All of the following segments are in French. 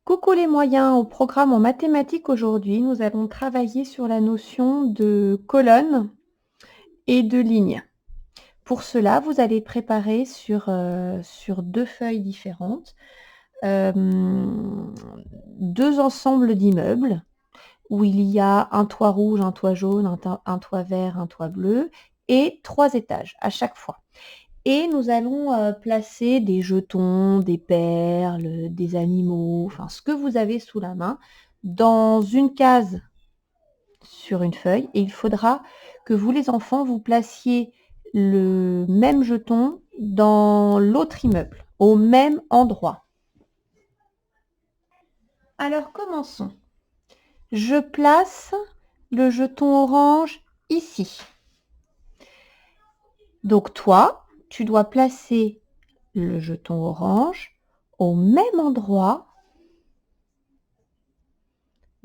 Coucou les moyens, au programme en mathématiques aujourd'hui, nous allons travailler sur la notion de colonne et de ligne. Pour cela, vous allez préparer sur 2 feuilles différentes, hem, 2 ensembles d'immeubles où il y a un toit rouge, un toit jaune, un toit vert, un toit bleu et 3 étages à chaque fois. Et nous allons, placer des jetons, des perles, des animaux, enfin ce que vous avez sous la main, dans une case sur une feuille et il faudra que vous les enfants, vous placiez le même jeton dans l'autre immeuble, au même endroit. Alors commençons. Je place le jeton orange ici. Donc toi, tu dois placer le jeton orange au même endroit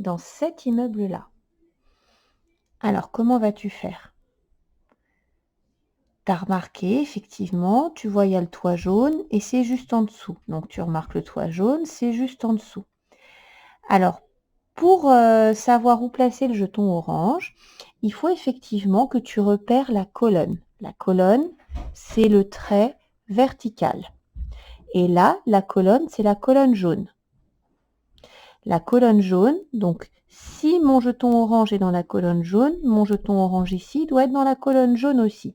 dans cet immeuble-là. Alors, comment vas-tu faire? Tu as remarqué, effectivement, tu vois, il y a le toit jaune et c'est juste en dessous. Donc, tu remarques le toit jaune, c'est juste en dessous. Alors, pour savoir où placer le jeton orange, il faut effectivement que tu repères la colonne. La colonne, c'est le trait vertical. Et là, la colonne, c'est la colonne jaune. La colonne jaune, donc si mon jeton orange est dans la colonne jaune, mon jeton orange ici doit être dans la colonne jaune aussi.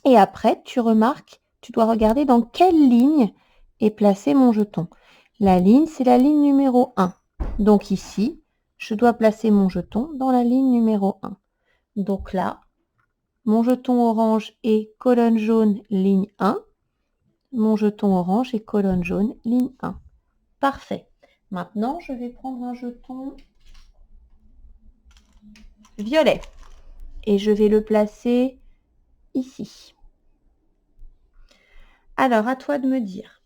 Et après, tu remarques, tu dois regarder dans quelle ligne est placé mon jeton. La ligne, c'est la ligne numéro 1. Donc ici, je dois placer mon jeton dans la ligne numéro 1. Donc là, mon jeton orange est colonne jaune, ligne 1. Mon jeton orange est colonne jaune, ligne 1. Parfait. Maintenant, je vais prendre un jeton violet et je vais le placer ici. Alors, à toi de me dire,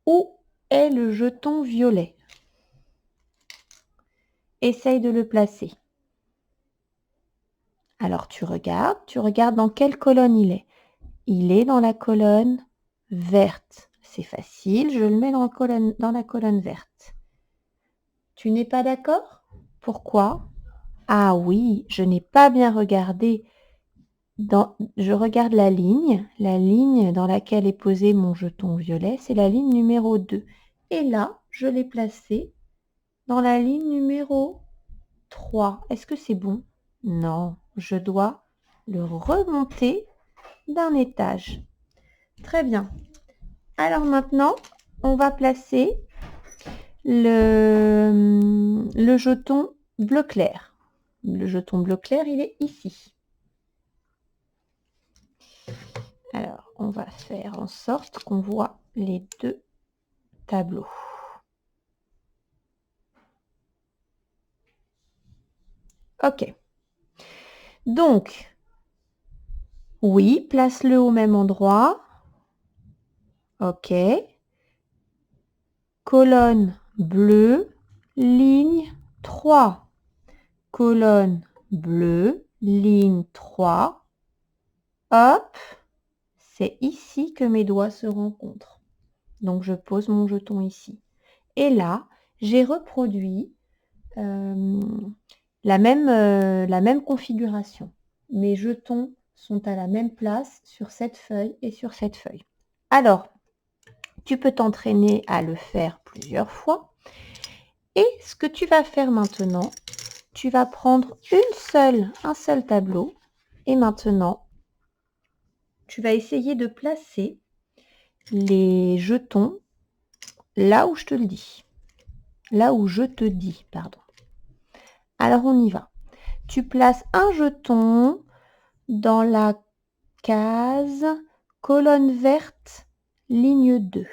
où est le jeton violet? Essaye de le placer. Alors, tu regardes dans quelle colonne il est. Il est dans la colonne verte. C'est facile, je le mets dans la colonne verte. Tu n'es pas d'accord? Pourquoi? Ah oui, je n'ai pas bien regardé. Je regarde la ligne dans laquelle est posé mon jeton violet, c'est la ligne numéro 2. Et là, je l'ai placé dans la ligne numéro 3. Est-ce que c'est bon? Non, je dois le remonter d'un étage. Très bien. Alors maintenant, on va placer le jeton bleu clair. Le jeton bleu clair, il est ici. Alors, on va faire en sorte qu'on voit les deux tableaux. Ok. Donc, oui, place-le au même endroit. Ok. Colonne bleue, ligne 3. Colonne bleue, ligne 3. Hop. C'est ici que mes doigts se rencontrent. Donc, je pose mon jeton ici. Et là, j'ai reproduit la même configuration. Mes jetons sont à la même place sur cette feuille et sur cette feuille. Alors, tu peux t'entraîner à le faire plusieurs fois. Et ce que tu vas faire maintenant, tu vas prendre un seul tableau. Et maintenant, tu vas essayer de placer les jetons là où je te le dis. Là où je te dis, pardon. Alors, on y va. Tu places un jeton dans la case colonne verte, ligne 2.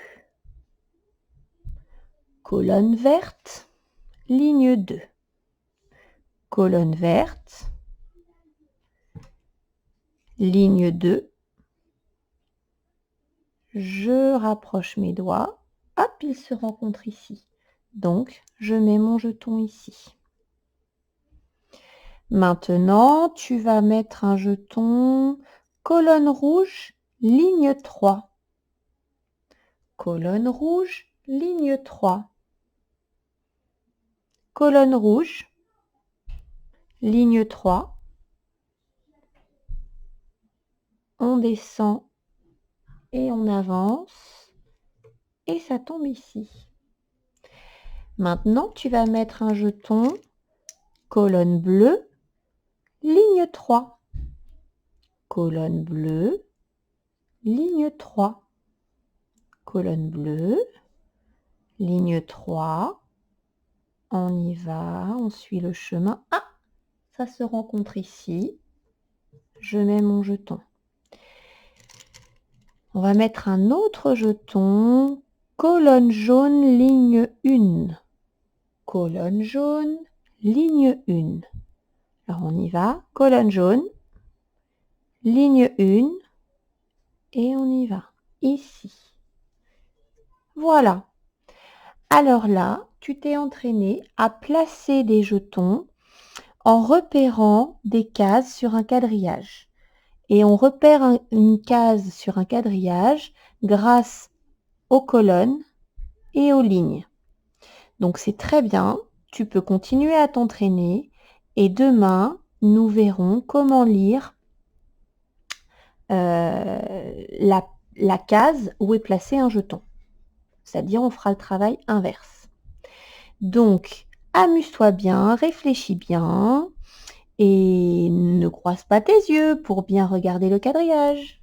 Colonne verte, ligne 2. Colonne verte, ligne 2. Je rapproche mes doigts. Hop, ils se rencontrent ici. Donc, je mets mon jeton ici. Maintenant, tu vas mettre un jeton colonne rouge, ligne 3. Colonne rouge, ligne 3. Colonne rouge, ligne 3. On descend et on avance et ça tombe ici. Maintenant, tu vas mettre un jeton, colonne bleue, ligne 3. Colonne bleue, ligne 3. Colonne bleue, ligne 3. On y va, on suit le chemin. Ah, ça se rencontre ici. Je mets mon jeton. On va mettre un autre jeton, colonne jaune, ligne 1. Colonne jaune, ligne 1. Alors on y va, colonne jaune, ligne 1, et on y va, ici. Voilà. Alors là, tu t'es entraîné à placer des jetons en repérant des cases sur un quadrillage. Et on repère une case sur un quadrillage grâce aux colonnes et aux lignes. Donc c'est très bien, tu peux continuer à t'entraîner et demain, nous verrons comment lire la case où est placé un jeton. C'est-à-dire, on fera le travail inverse. Donc, amuse-toi bien, réfléchis bien et ne croise pas tes yeux pour bien regarder le quadrillage.